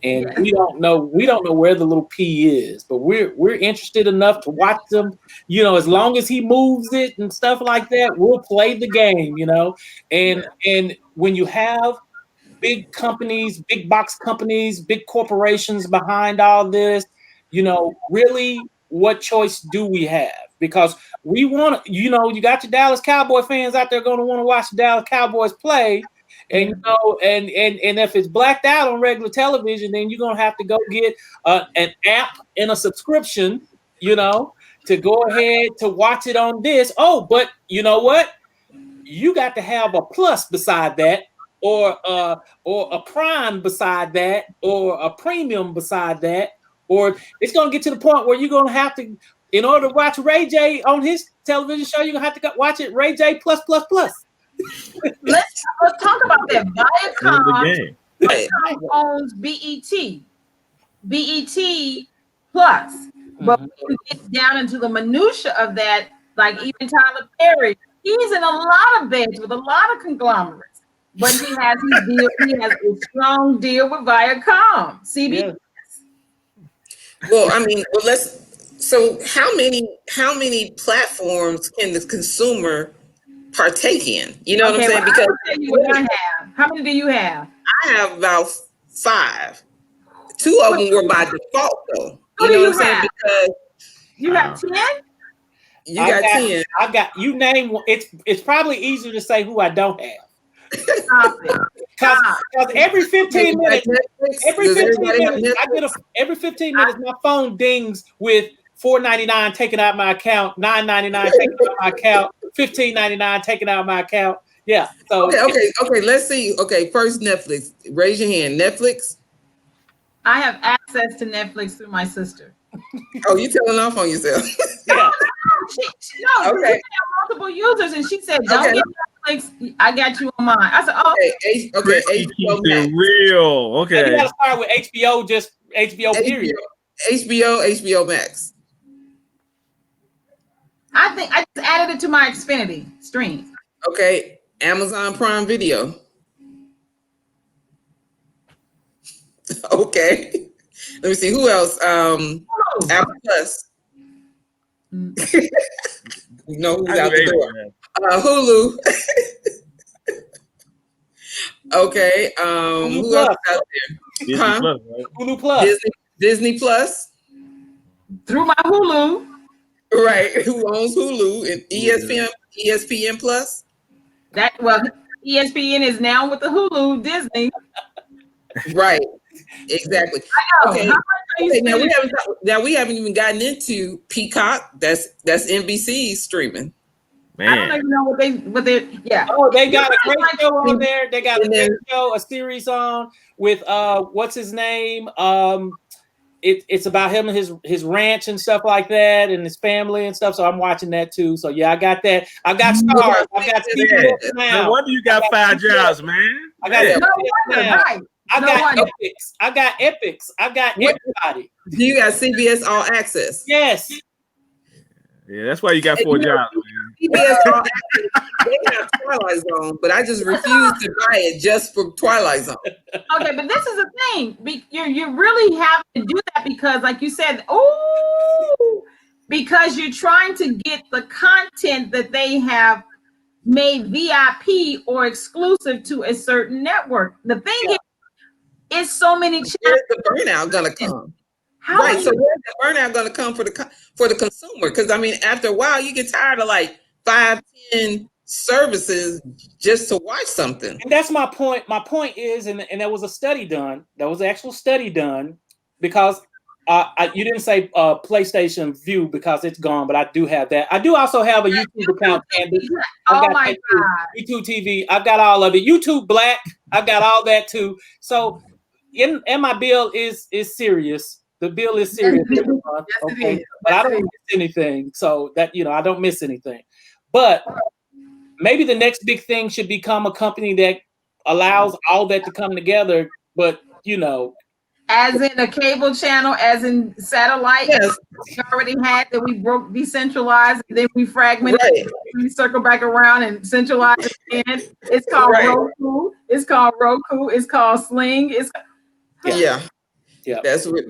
B: and we don't know where the little P is, but we're interested enough to watch them. As long as he moves it and stuff like that, we'll play the game. And when you have big companies, big box companies, big corporations behind all this, really, what choice do we have? Because we want to, you got your Dallas Cowboy fans out there going to want to watch the Dallas Cowboys play. And, and if it's blacked out on regular television, then you're going to have to go get an app and a subscription, to go ahead to watch it on this. Oh, but you know what? You got to have a plus beside that, or a prime beside that, or a premium beside that, or it's going to get to the point where you're going to have to, in order to watch Ray J on his television show, you're going to have to watch it Ray J plus.
D: Let's talk about that. Viacom owns BET Plus. But when you get down into the minutia of that, like even Tyler Perry, he's in a lot of beds with a lot of conglomerates. But he has his deal. He has a strong deal with Viacom, CBS.
B: Yeah.
A: Well, I mean, so how many platforms can the consumer partake in? You know what I'm saying? Because
D: what I have. How many do you have?
A: I have about 5. 2 of them were by default, though.
D: Who
A: You
D: do
A: know
D: you
A: what I'm saying?
D: have?
A: Because
D: You have 10?
A: you got 10.
B: I got you name one. It's probably easier to say who I don't have.
D: Stop it.
B: Because every 15 minutes,
A: Does everybody have Netflix?
B: every 15 minutes, my phone dings with $4.99 taken out my account, $9.99 taken out my account, $15.99 taken out my account. Yeah. So
A: Okay. Let's see. Okay, first Netflix. Raise your hand. Netflix.
D: I have access to Netflix through my sister.
A: Oh, you telling off on yourself?
B: yeah.
D: No,
A: Okay.
D: we have multiple users, and she said, "Don't get Netflix. I got you on mine." I said, "Oh,
A: Okay.
C: Christie
A: HBO
C: keeps it
A: Max.
C: real.
B: You
C: Okay.
B: gotta start with HBO, just HBO period.
A: HBO Max.
D: I think I just added it to my Xfinity stream."
A: Okay, Amazon Prime Video. Okay. Let me see who else. Apple Plus. You know who's out the door. Hulu. Okay.
B: Hulu
A: Who
B: Plus.
A: else is out there?
C: Disney Plus, right?
B: Hulu Plus.
A: Disney Plus.
D: Through my Hulu.
A: Right. Who owns Hulu and ESPN Plus?
D: ESPN is now with the Hulu Disney.
A: Right. Exactly. Okay. Now we haven't even gotten into Peacock. That's NBC streaming.
C: Man.
D: I don't even know what they yeah.
B: Oh, they got a great show on there. They got a great show, a series on with what's his name? It's about him and his ranch and stuff like that, and his family and stuff. So I'm watching that too. So yeah, I got that. I got Stars. I got CBS now.
C: No wonder you got 5 jobs, man.
B: I got
D: right.
B: I got Epics. I got Epics. I got everybody.
A: You got CBS All Access.
B: Yes.
C: Yeah, that's why you got 4 jobs, man.
A: CBS All Access. They have Twilight Zone, but I just refuse to buy it just for Twilight Zone.
D: Okay, but this is the thing. You really have to do that because, like you said, because you're trying to get the content that they have made VIP or exclusive to a certain network. The thing is so many channels.
A: Where's the burnout gonna come? Right. So where's the burnout gonna come for the consumer? Because I mean, after a while, you get tired of like 5, 10 services just to watch something.
B: And that's my point. My point is, and there was a study done. There was an actual study done because you didn't say PlayStation View because it's gone, but I do have that. I do also have a YouTube account.
D: Oh my God.
B: YouTube TV. I've got all of it. YouTube Black. I've got all that too. So, and my bill is serious. The bill is serious every month. Okay? But I don't miss anything. So that, I don't miss anything. But maybe the next big thing should become a company that allows all that to come together. But,
D: as in a cable channel, as in satellite,
A: yes.
D: We already had that we broke decentralized, and then we fragmented, we circle back around and centralize it again. It's called Roku. It's called Roku. It's called Sling.
A: Yeah. That's where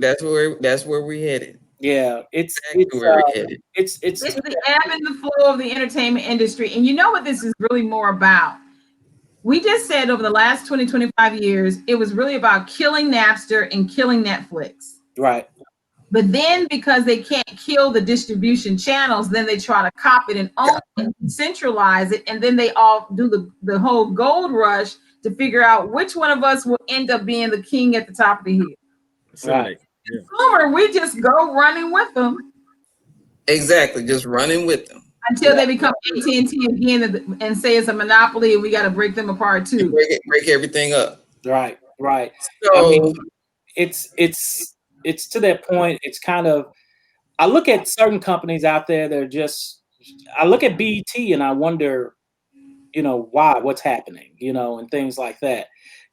A: we're headed.
B: Yeah, it's
A: where we're headed.
B: It's
D: the ebb and the flow of the entertainment industry, and you know what this is really more about. We just said over the last 25 years, it was really about killing Napster and killing Netflix.
B: Right.
D: But then because they can't kill the distribution channels, then they try to cop it and own it, and centralize it. And then they all do the whole gold rush to figure out which one of us will end up being the king at the top of the hill.
B: Right.
D: Consumer, we just go running with them.
A: Exactly. Just running with them.
D: Until they become AT&T again and say it's a monopoly and we got to break them apart too.
A: Break everything up.
B: Right.
A: So
B: I mean, it's to that point. It's kind of, I look at certain companies out there. I look at BET and I wonder, why, what's happening, and things like that,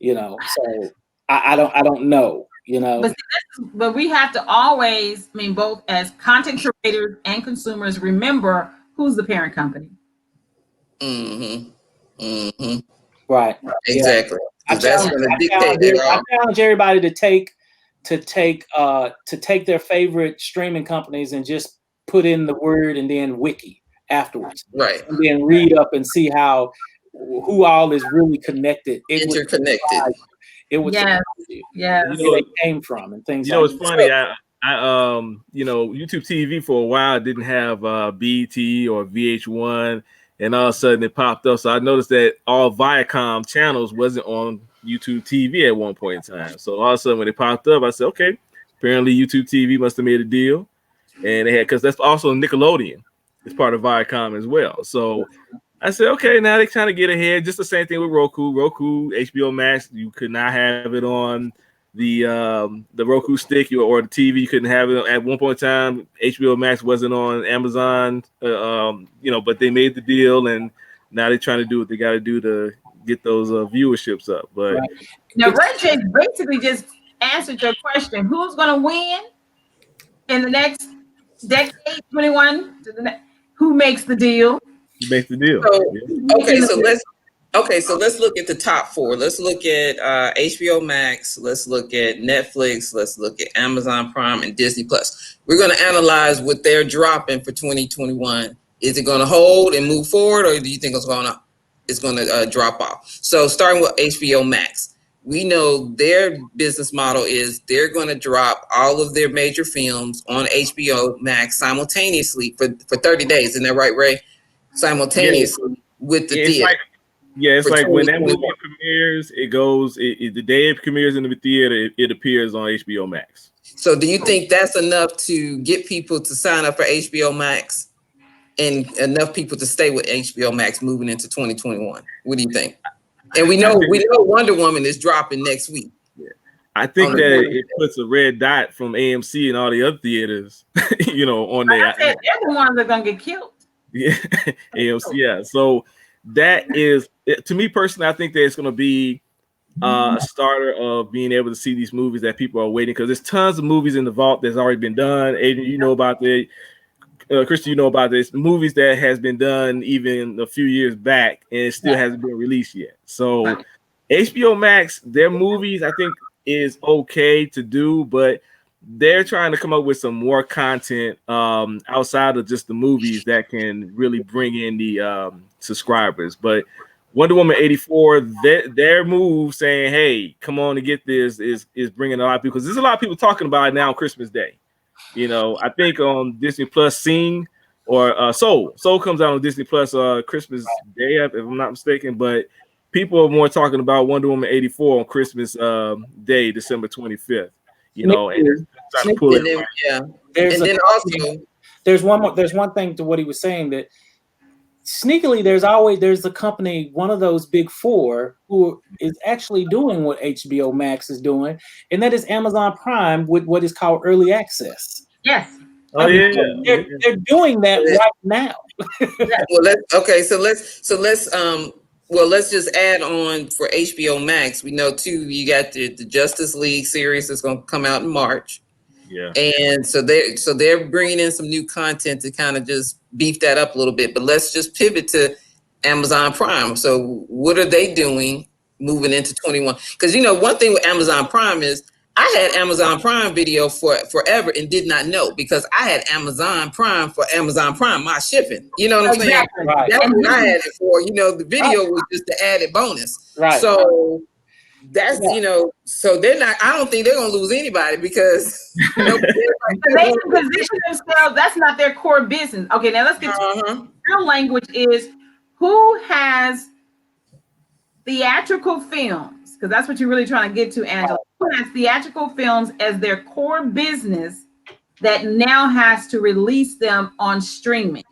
B: So I don't know,
D: But we have to always, both as content creators and consumers, remember who's the parent company.
B: Right.
A: Exactly.
B: I challenge everybody to take their favorite streaming companies and just put in the word and then wiki afterwards.
A: Right.
B: And then read up and see who all is really connected.
A: Interconnected.
B: It would you.
D: Yes.
B: Where they came from and things like
C: it's funny. I YouTube TV for a while didn't have BET or VH1, and all of a sudden it popped up. So I noticed that all Viacom channels wasn't on YouTube TV at one point in time. So all of a sudden when it popped up, I said, okay, apparently YouTube TV must have made a deal, and they had, because that's also Nickelodeon. It's part of Viacom as well. So I said, okay, now they're trying to get ahead. Just the same thing with Roku. HBO Max, you could not have it on the Roku stick or the TV. You couldn't have it at one point in time. HBO Max wasn't on Amazon, but they made the deal, and now they're trying to do what they got to do to get those viewerships up. But
D: now, Red J basically just answered your question. Who's going to win in the next decade, 21? Who makes the deal?
C: Who makes the deal?
A: So let's look at the top four. Let's look at HBO Max. Let's look at Netflix. Let's look at Amazon Prime and Disney Plus. We're going to analyze what they're dropping for 2021. Is it going to hold and move forward, or do you think it's going to drop off? So starting with HBO Max, we know their business model is they're going to drop all of their major films on HBO Max simultaneously for 30 days. Isn't that right, Ray? Simultaneously with the theater.
C: It's like when that movie premieres, it goes, the day it premieres in the theater, it appears on HBO Max.
A: So do you think that's enough to get people to sign up for HBO Max and enough people to stay with HBO Max moving into 2021? What do you think? And we know Wonder Woman is dropping next week.
C: Yeah. I think that it puts a red dot from AMC and all the other theaters, on there.
D: I said they're the ones that are going to get killed.
C: Yeah, AMC, yeah. So that is, to me personally, I think that it's going to be a starter of being able to see these movies that people are waiting, because there's tons of movies in the vault that's already been done. Adrian, you know about that. Christie, you know about this. Movies that has been done even a few years back and it still hasn't been released yet. So HBO Max, their movies, I think, is okay to do, but they're trying to come up with some more content outside of just the movies that can really bring in the subscribers. But Wonder Woman 84, their move saying, hey, come on and get this is bringing a lot of people, because there's a lot of people talking about it now on Christmas Day. I think on Disney Plus, Sing or Soul comes out on Disney Plus Christmas Day, if I'm not mistaken. But people are more talking about Wonder Woman 84 on Christmas Day, December 25th. And trying to pull it.
A: Yeah. And then also,
B: there's one thing to what he was saying, that sneakily there's a company, one of those big four, who is actually doing what HBO Max is doing, and that is Amazon Prime with what is called early access.
D: Yes.
B: They're doing that right now.
A: Let's just add on for HBO Max. We know too, you got the Justice League series that's going to come out in March.
C: Yeah.
A: And so they're bringing in some new content to kind of just beef that up a little bit. But let's just pivot to Amazon Prime. So what are they doing moving into 21? Because one thing with Amazon Prime is I had Amazon Prime Video for forever and did not know, because I had Amazon Prime for Amazon Prime, my shipping. You know what I'm saying?
B: Right.
A: That's what I had it for. The video was just the added bonus.
B: Right.
A: So that's so they're not. I don't think they're gonna lose anybody, because
D: they can position themselves. That's not their core business. Okay, now let's get to real language. Is who has theatrical films, because that's what you're really trying to get to, Angela. Who has theatrical films as their core business that now has to release them on streaming?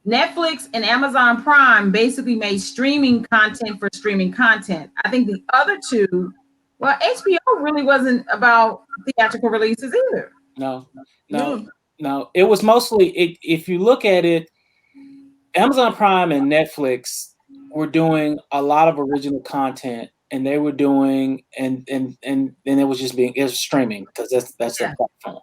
D: Netflix and Amazon Prime basically made streaming content for streaming content. I think the other two, HBO really wasn't about theatrical releases either.
B: No. It was mostly, if you look at it, Amazon Prime and Netflix were doing a lot of original content, and they were doing, and it was just it was streaming, because that's their platform.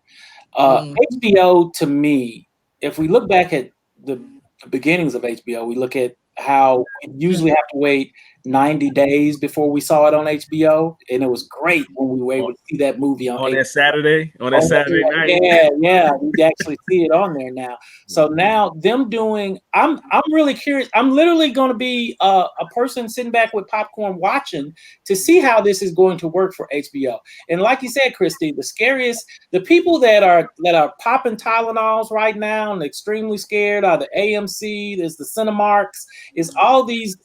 B: HBO, to me, if we look back at the beginnings of HBO, we look at how we usually have to wait 90 days before we saw it on HBO, and it was great when we were able to see that movie on HBO.
C: that Saturday, Saturday night.
B: Yeah, we actually see it on there now. So now them doing, I'm really curious. I'm literally going to be a person sitting back with popcorn watching to see how this is going to work for HBO. And like you said, Christy, the people that are popping Tylenols right now and extremely scared are the AMC, there's the Cinemarks, is all these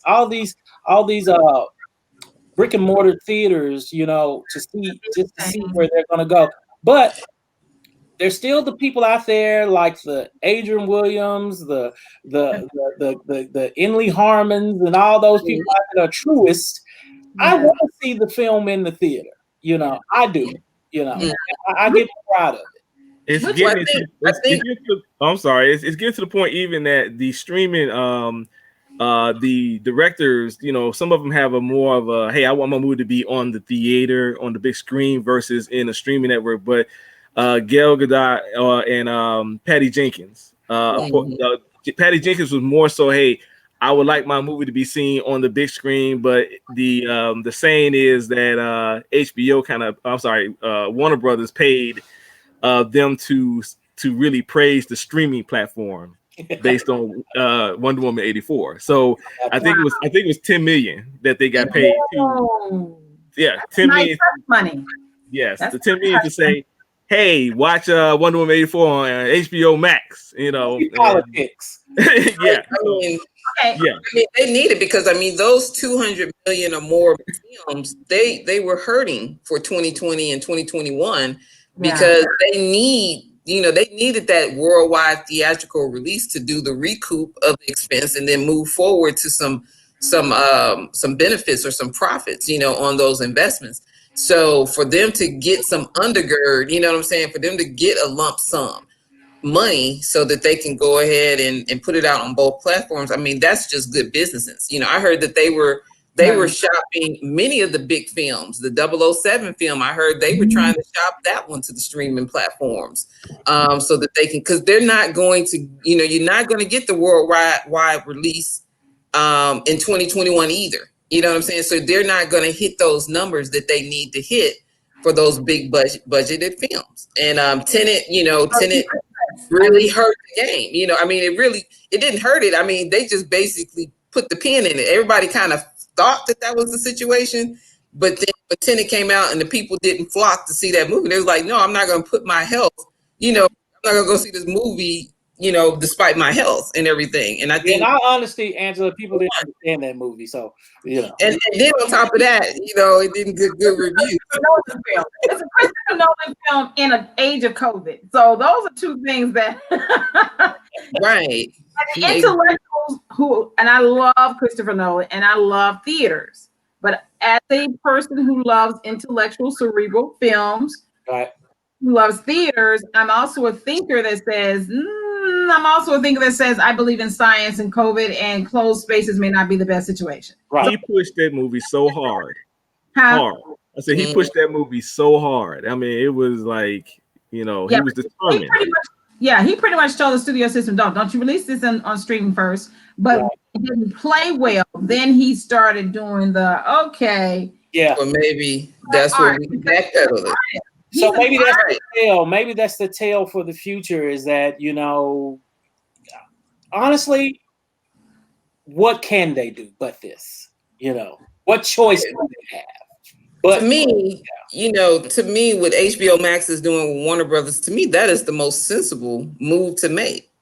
B: brick and mortar theaters, to see where they're going to go. But there's still the people out there like the Adriane Williams, the Inley Harmons, and all those people that are truest. I want to see the film in the theater. I do. I get proud of it.
C: It's getting to the point even that the streaming the directors, some of them have a more of a, hey, I want my movie to be on the theater, on the big screen versus in a streaming network. But Gail Gadot and Patty Jenkins, Patty Jenkins was more so, hey, I would like my movie to be seen on the big screen. But the saying is that HBO Warner Brothers paid them to really praise the streaming platform based on Wonder Woman 84. So I think it was 10 million that they got paid. 10 million
D: money.
C: Yes, the 10 million to say, hey, watch Wonder Woman 84 on HBO Max.
B: Politics.
C: Yeah.
A: I mean, they need it because those 200 million or more films, they were hurting for 2020 and 2021 because they needed that worldwide theatrical release to do the recoup of the expense and then move forward to some benefits or some profits, on those investments. So for them to get some undergird, for them to get a lump sum money so that they can go ahead and put it out on both platforms. That's just good business sense. I heard that they were shopping many of the big films, the 007 film. I heard they were trying to shop that one to the streaming platforms so that they can, because they're not going to, you're not going to get the worldwide release in 2021 either. You know what I'm saying? So they're not going to hit those numbers that they need to hit for those big budgeted films. And Tenet really hurt the game. It didn't hurt it. They just basically put the pin in it. Everybody kind of thought that was the situation, but then when Tenet came out and the people didn't flock to see that movie, they was like, no, I'm not going to put my health, I'm not going to go see this movie, despite my health and everything. And I think,
B: in all honesty, Angela, people didn't understand that movie. So,
A: and then on top of that, it didn't get good reviews.
D: It's a Christopher Nolan film in an age of COVID. So those are two things that
A: right.
D: The intellectuals and I love Christopher Nolan and I love theaters, but as a person who loves intellectual cerebral films,
B: right,
D: who loves theaters, I'm also a thinker that says I believe in science and COVID and closed spaces may not be the best situation.
C: Right. He pushed that movie so hard. Hard. I said he pushed that movie so hard. It was like, he was determined.
D: He pretty much told the studio system, don't you release this on streaming first. But it didn't play well. Then he started doing
A: or maybe that's where we backpedaled it.
B: So maybe that's the tale. Maybe that's the tale for the future is that, honestly, what can they do but this? What choice do they have? But
A: to me, what HBO Max is doing with Warner Brothers, to me, that is the most sensible move to make.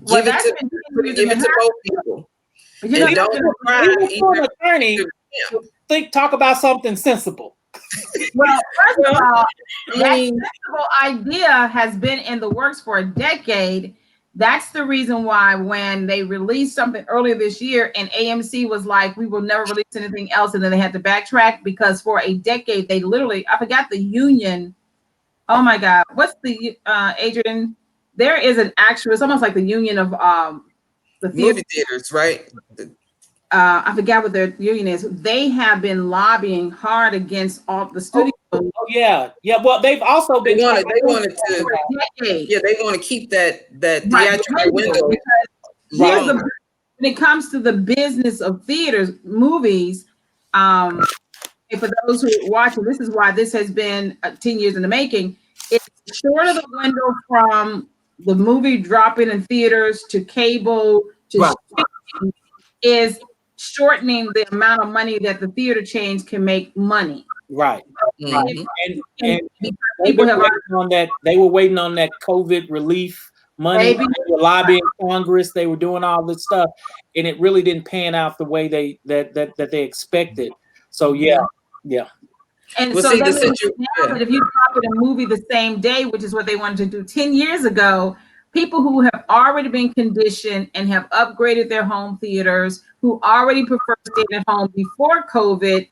A: Give it to both people.
B: Don't attorney talk about something sensible.
D: Well, first of all, that sensible idea has been in the works for a decade. That's the reason why when they released something earlier this year and AMC was like, we will never release anything else. And then they had to backtrack because for a decade, they literally, I forgot the union. Oh my God. What's the, Adrian? There is an actual, it's almost like the union of the
A: movie theaters, right?
D: I forgot what their union is. They have been lobbying hard against all the studios.
B: Oh yeah. Well, they've also been.
A: They want to keep that theatrical window.
D: When it comes to the business of theaters, movies, And for those who are watching, this is why this has been 10 years in the making. It's shorter the window from the movie dropping in theaters to cable to streaming is shortening the amount of money that the theater chains can make money.
B: Right.
A: Mhm.
B: And they were waiting on that COVID relief money. They were lobbying Congress. They were doing all this stuff, and it really didn't pan out the way they expected. So yeah.
D: And well, so see, that means now that if you drop in a movie the same day, which is what they wanted to do 10 years ago, people who have already been conditioned and have upgraded their home theaters, who already prefer staying at home before COVID,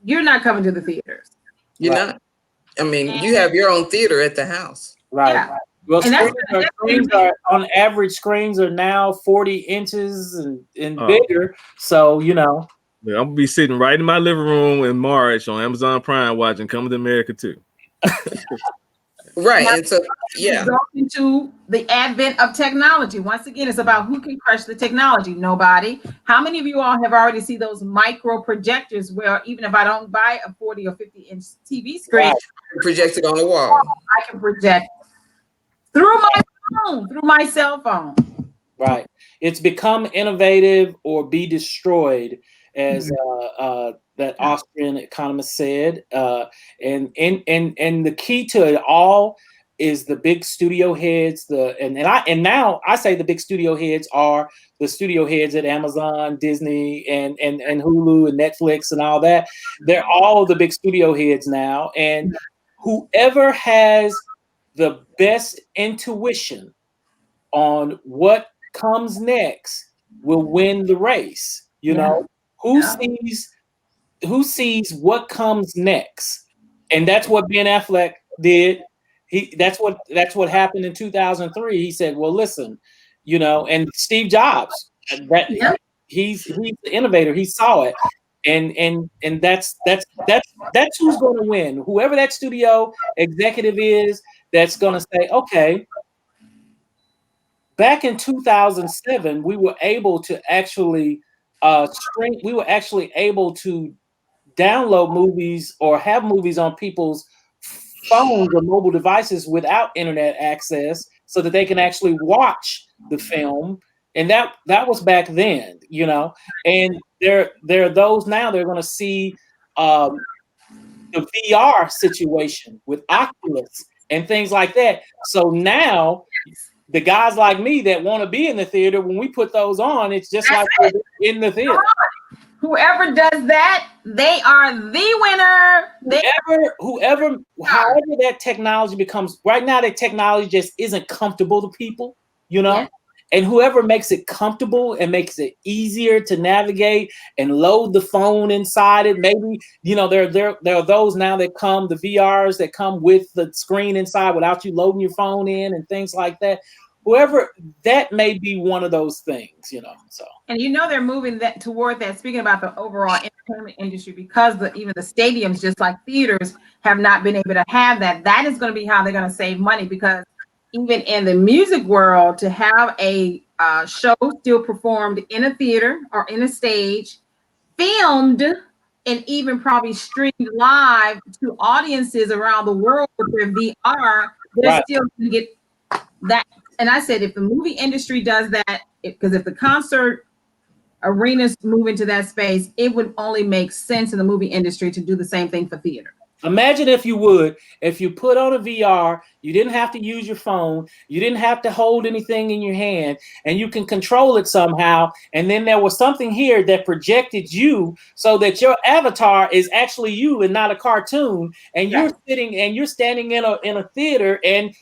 D: you're not coming to the theaters.
A: You're not. I mean, you have your own theater at the house.
B: Right. Yeah. Well, screens are on average, screens are now 40 inches and bigger. So, you know.
C: Yeah, I'm gonna be sitting right in my living room in March on Amazon Prime watching Coming to America 2.
A: Right. And so
D: into the advent of technology. Once again, it's about who can crush the technology. Nobody. How many of you all have already seen those micro projectors where even if I don't buy a 40 or 50-inch TV screen,
A: project it on the wall.
D: I can project through my phone, through my cell phone.
B: Right. It's become innovative or be destroyed, as that Austrian economist said. And the key to it all is the big studio heads. And now I say the big studio heads are the studio heads at Amazon, Disney, and Hulu and Netflix and all that. They're all the big studio heads now. And whoever has the best intuition on what comes next will win the race. You know, who sees what comes next, and that's what Ben Affleck did. That's what happened in 2003. He said, "Well, listen, you know," and Steve Jobs, he's the innovator. He saw it, and that's who's going to win. Whoever that studio executive is, that's going to say, "Okay." Back in 2007, we were able to actually we were actually able to download movies or have movies on people's phones or mobile devices without internet access so that they can actually watch the film. And that was back then, you know. And there are those now they're going to see the VR situation with Oculus and things like that. So now the guys like me that want to be in the theater, when we put those on, it's just like in the theater.
D: Whoever does that, they are the winner.
B: However that technology becomes, right now that technology just isn't comfortable to people, you know? Yeah. And whoever makes it comfortable and makes it easier to navigate and load the phone inside it, maybe, you know, there are those now that come, the VRs that come with the screen inside without you loading your phone in and things like that. Whoever, that may be one of those things, you know. So,
D: and you know they're moving that toward that. Speaking about the overall entertainment industry, because even the stadiums, just like theaters, have not been able to have that. That is going to be how they're going to save money, because even in the music world, to have a show still performed in a theater or in a stage, filmed, and even probably streamed live to audiences around the world with their VR, they're still going to get that. And I said, if the movie industry does that, because if the concert arenas move into that space, it would only make sense in the movie industry to do the same thing for theater.
B: Imagine if you put on a VR, you didn't have to use your phone, you didn't have to hold anything in your hand, and you can control it somehow. And then there was something here that projected you so that your avatar is actually you and not a cartoon. And you're sitting and you're standing in a theater, and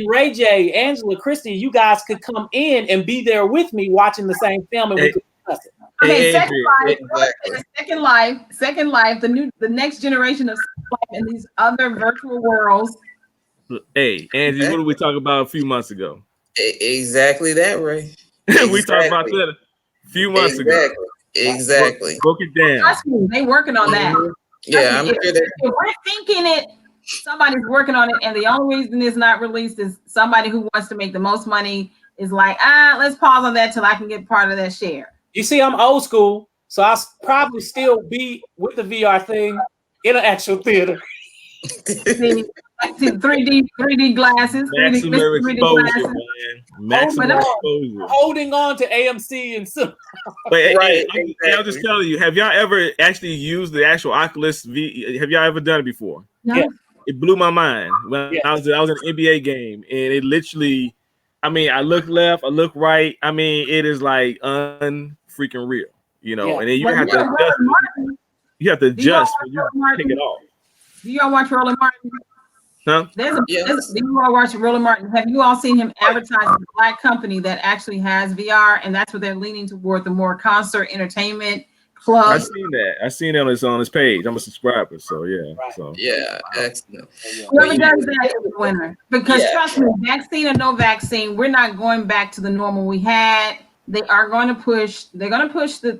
B: Ray J, Angela, Christie, you guys could come in and be there with me watching the same film, and we could discuss it.
D: Okay, Second Life, the next generation of Second Life and these other virtual worlds.
C: Hey, Angie, what did we talk about a few months ago?
A: Exactly that, Ray.
C: We talked about that a few months ago.
A: Exactly.
C: Broke it down.
D: They working on that.
A: Yeah, I'm sure that
D: if we're thinking it, somebody's working on it, and the only reason it's not released is somebody who wants to make the most money is like, let's pause on that till I can get part of that share.
B: You see, I'm old school, So I'll probably still be with the VR thing in an actual theater.
D: See 3D glasses, 3D
C: Maximum exposure,
D: glasses.
C: man. Maximum exposure.
B: Holding on to AMC and so.
C: But
A: Right,
C: I'm just telling you, have y'all ever actually used the actual Oculus V? Have y'all ever done it before?
D: Yeah.
C: It blew my mind when
B: Yeah.
C: I was in an NBA game, and it literally, I mean, I look left, I look right. I mean, it is like unfreaking real, you know.
B: Yeah.
C: And then you
D: But
C: have to
D: Roland
C: adjust.
D: Martin,
C: You have to
D: do y'all
C: adjust
D: watch
C: when you
D: Roland Martin?
C: take it off.
D: Do y'all watch Roland Martin?
C: Huh?
D: Do
A: Yes.
D: you all watch Roland Martin? Have you all seen him advertise a Black company that actually has VR, and that's what they're leaning toward, the more concert entertainment club?
C: I've seen that. I've seen it on his page. I'm a subscriber, so yeah.
B: Right.
C: So
A: Yeah, excellent.
D: Whoever does that is the winner. Because
A: Yeah.
D: trust me, vaccine or no vaccine, we're not going back to the normal we had. They are going to push. They're going to push the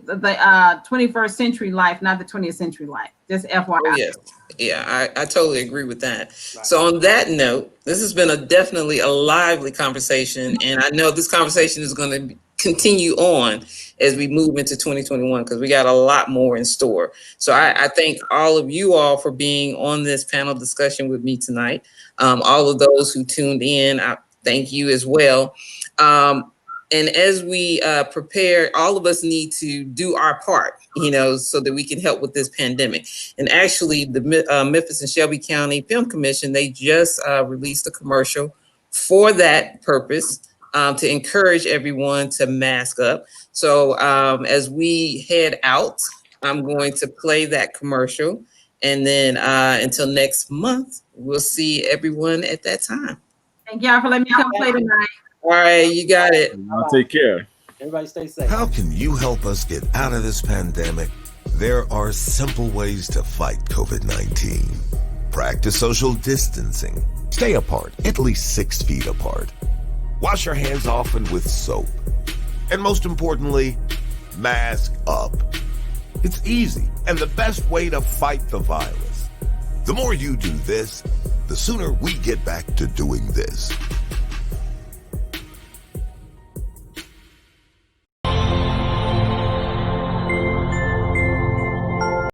D: 21st century life, not the 20th century life. Just FYI.
A: Oh, yes. Yeah, I totally agree with that. So on that note, this has been definitely a lively conversation, and I know this conversation is going to continue on as we move into 2021 because we got a lot more in store. So I thank all of you all for being on this panel discussion with me tonight. All of those who tuned in, I thank you as well. And as we prepare, all of us need to do our part, you know, so that we can help with this pandemic. And actually, the Memphis and Shelby County Film Commission, they just released a commercial for that purpose to encourage everyone to mask up. So as we head out, I'm going to play that commercial. And then until next month, we'll see everyone at that time.
D: Thank y'all for letting me come play tonight.
A: All right, you got it.
C: I'll take care.
B: Everybody stay safe.
E: How can you help us get out of this pandemic? There are simple ways to fight COVID-19. Practice social distancing. Stay apart, at least 6 feet apart. Wash your hands often with soap. And most importantly, mask up. It's easy and the best way to fight the virus. The more you do this, the sooner we get back to doing this.